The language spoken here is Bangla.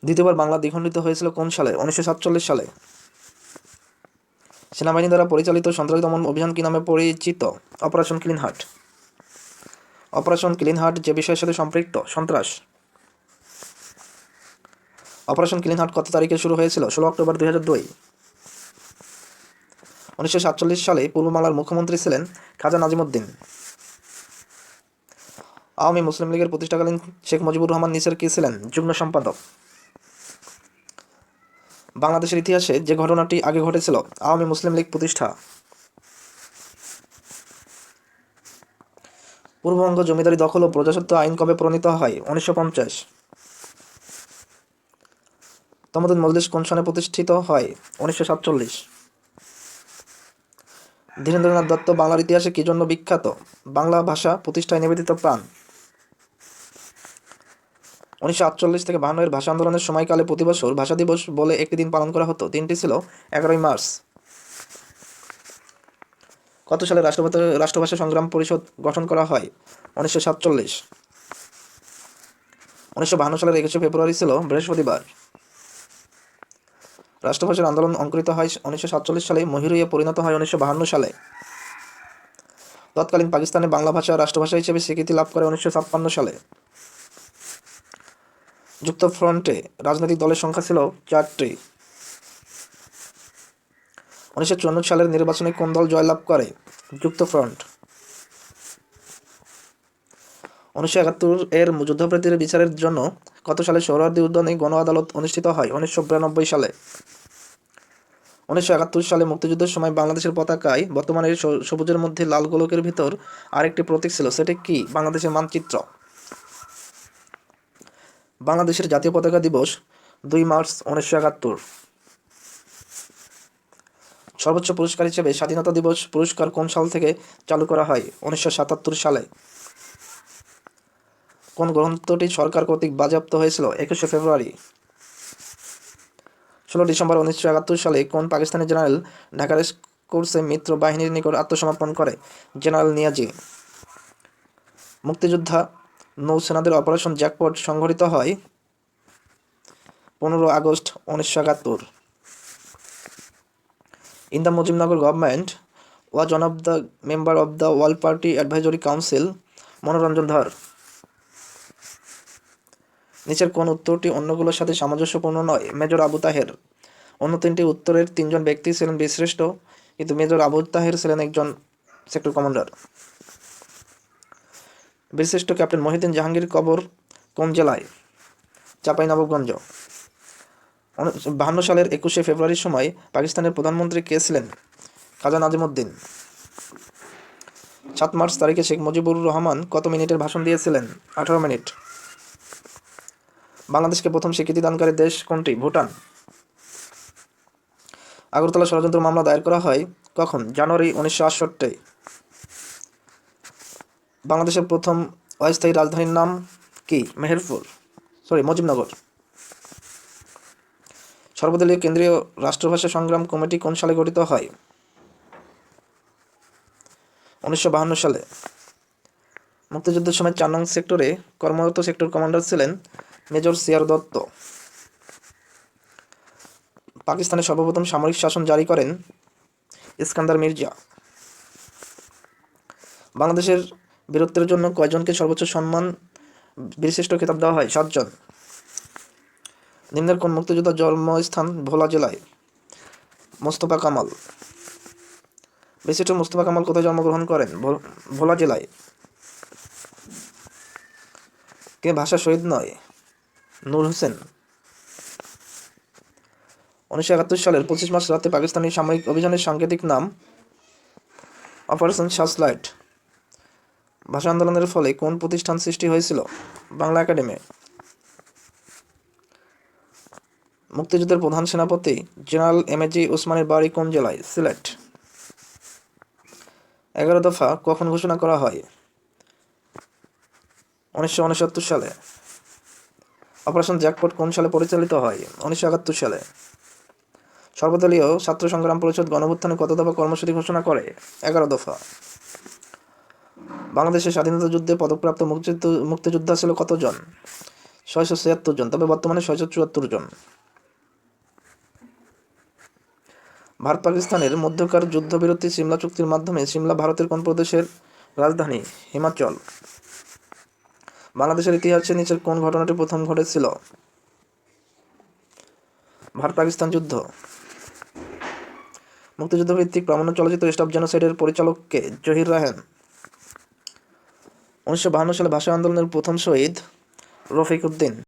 দ্বিতীয়বার বাংলা দ্বিখণ্ডিত হয়েছিল কোন সালে? 1947 সালে। সেনাবাহিনী দ্বারা পরিচালিত সন্ত্রাসী দমন অভিযান কি নামে পরিচিত? Operation clean heart. Operation clean heart যে বিষয়ের সাথে সম্পৃক্ত? সন্ত্রাস। অপারেশন ক্লিন হার্ট কত তারিখে শুরু হয়েছিল? 16 অক্টোবর 2002। 1947 সালে পূর্ব বাংলার মুখ্যমন্ত্রী ছিলেন খাজা নাজিমুদ্দিন। আওয়ামী মুসলিম লীগের প্রতিষ্ঠাকালীন শেখ মুজিবুর রহমান নিসের কি ছিলেন? যুগ্ম সম্পাদক। বাংলাদেশের ইতিহাসে যে ঘটনাটি আগে ঘটেছিল? আওয়ামী মুসলিম লীগ প্রতিষ্ঠা। পূর্ববঙ্গ জমিদারি দখল ও প্রজাস্বত্ব আইন কবে প্রণীত হয়? 1950। তমুদ্দুন মজলিস কোন সনে প্রতিষ্ঠিত হয়? 1947। ধীরেন্দ্রনাথ দত্ত বাংলার ইতিহাসে কি জন্য বিখ্যাত? বাংলা ভাষা প্রতিষ্ঠায় নিবেদিত প্রাণ। 1948 থেকে 52 ভাষা আন্দোলনের সময়কালে প্রতি বছর ভাষা দিবস বলে একটি দিন পালন করা হতো। দিনটি ছিল 11ই মার্চ। কত সালে রাষ্ট্রভাষা সংগ্রাম পরিষদ গঠন করা হয়? 1947। 1952 সালের 21শে ফেব্রুয়ারি ছিল বৃহস্পতিবার। রাষ্ট্রভাষার আন্দোলন অঙ্কুরিত হয় 1947 সালে, মহিরুহে পরিণত হয় 1952 সালে। তৎকালীন পাকিস্তানে বাংলা ভাষা রাষ্ট্রভাষা হিসেবে স্বীকৃতি লাভ করে 1956 সালে। যুক্তফ্রন্টে রাজনৈতিক দলের সংখ্যা ছিল 4টি। 1954 সালের নির্বাচনে কোন দল জয়লাভ করে? যুক্তফ্রন্ট। 1971 এর যুদ্ধাপরাধীদের বিচারের জন্য কত সালে সোহরাওয়ার্দী উদ্যানে গণ আদালত অনুষ্ঠিত হয়? 1992 সালে। 1971 সালে মুক্তিযুদ্ধের সময় বাংলাদেশের পতাকায় বর্তমানে সবুজের মধ্যে লাল গোলকের ভিতর আরেকটি প্রতীক ছিল, সেটি কি? বাংলাদেশের মানচিত্র। বাংলাদেশের জাতীয় পতাকা দিবস 2 মার্চ 1971। সর্বোচ্চ পুরস্কার হিসেবে স্বাধীনতা দিবস পুরস্কার কোন সাল থেকে চালু করা হয়? 1977 সালে। কোন গ্রন্থটি সরকার কর্তৃক বাজেয়াপ্ত হয়েছিল? 21শে ফেব্রুয়ারি। 16 ডিসেম্বর 1971 সালে কোন পাকিস্তানি জেনারেল ঢাকা রেস কোর্সে মিত্র বাহিনীর নিকট আত্মসমর্পণ করে? জেনারেল নিয়াজি। মুক্তিযোদ্ধা নৌসেনাদের অপারেশন জ্যাকপট সংঘটিত হয় 15 August 1971। In the Mujibnagar government was one of the member of the World Party Advisory Council মনোরঞ্জন ধর। নিচের কোন উত্তরটি অন্যগুলোর সাথে সামঞ্জস্যপূর্ণ নয়? মেজর আবু তাহের। অন্য তিনটি উত্তরের তিনজন ব্যক্তি ছিলেন বীরশ্রেষ্ঠ, কিন্তু মেজর আবু তাহের ছিলেন একজন সেক্টর কমান্ডার। বীরশ্রেষ্ঠ ক্যাপ্টেন মহিউদ্দিন জাহাঙ্গীর কবর কোন জেলায়? চাঁপাইনবাবগঞ্জ। 52 সালের 21শে ফেব্রুয়ারির সময় পাকিস্তানের প্রধানমন্ত্রী কে ছিলেন? খাজা নাজিমুদ্দিন। 7 মার্চ তারিখে শেখ মুজিবুর রহমান কত মিনিটের ভাষণ দিয়েছিলেন? 18 মিনিট। বাংলাদেশকে প্রথম স্বীকৃতি দানকারী দেশ কোনটি? ভুটান। আগরতলা ষড়যন্ত্র মামলা দায়ের করা হয় কখন? জানুয়ারি 1968। বাংলাদেশের প্রথম অস্থায়ী রাজধানীর নাম কি? মুজিবনগর। সর্বদলীয় কেন্দ্রীয় রাষ্ট্রভাষা সংগ্রাম কমিটি কোন সালে গঠিত হয়? 1952 সালে। মুক্তিযুদ্ধের সময় 4 নং সেক্টরে কর্মরত সেক্টর কমান্ডার ছিলেন মেজর সিআর দত্ত। পাকিস্তানে সর্বপ্রথম সামরিক শাসন জারি করেন ইস্কান্দার মির্জা। বাংলাদেশের বীরত্বের জন্য কয়জনকে সর্বোচ্চ সম্মান বীরশ্রেষ্ঠ খেতাব দেওয়া হয়? 7 জন। নিম্নের কোন মুক্তিযোদ্ধার জন্মস্থান ভোলা জেলায়? মোস্তফা কামাল। বীরশ্রেষ্ঠ মোস্তফা কামাল কোথায় জন্মগ্রহণ করেন? ভোলা জেলায়। কে ভাষা শহীদ নয়? নূর হোসেন। 1971 সালের 25 মার্চ রাতে পাকিস্তানি সামরিক অভিযানের সাংকেতিক নাম অপারেশন সার্চলাইট। ভাষা আন্দোলনের ফলে কোন প্রতিষ্ঠান সৃষ্টি হয়েছিল? বাংলা একাডেমি। মুক্তিযুদ্ধের প্রধান সেনাপতি জেনারেল এমএজি ওসমানের বাড়ি কোন জেলায়? সিলেট। 11 দফা কখন ঘোষণা করা হয়? 1969 সালে। অপারেশন জ্যাকপট কোন সালে পরিচালিত হয়? 1971 সালে। সর্বদলীয় ছাত্র সংগ্রাম পরিষদ গণঅভ্যুত্থানে কত দফা কর্মসূচি ঘোষণা করে? 11 দফা। বাংলাদেশের স্বাধীনতা যুদ্ধে পদকপ্রাপ্ত মুক্তিযোদ্ধা ছিল কতজন? 676 জন, তবে বর্তমানে 674 জন। ভারত পাকিস্তানের মধ্যকার যুদ্ধবিরতি সিমলা চুক্তির মাধ্যমে সিমলা ভারতের কোন প্রদেশের রাজধানী? হিমাচল। বাংলাদেশের ইতিহাসে নিচের কোন ঘটনাটি প্রথম ঘটেছিল? ভারত পাকিস্তান যুদ্ধ। মুক্তিযুদ্ধ ভিত্তিক প্রামাণ্য চলচ্চিত্র স্টপ জেনোসাইডের পরিচালক কে? জহির রায়হান। 1952 সালে ভাষা আন্দোলনের প্রথম শহীদ? রফিক উদ্দিন।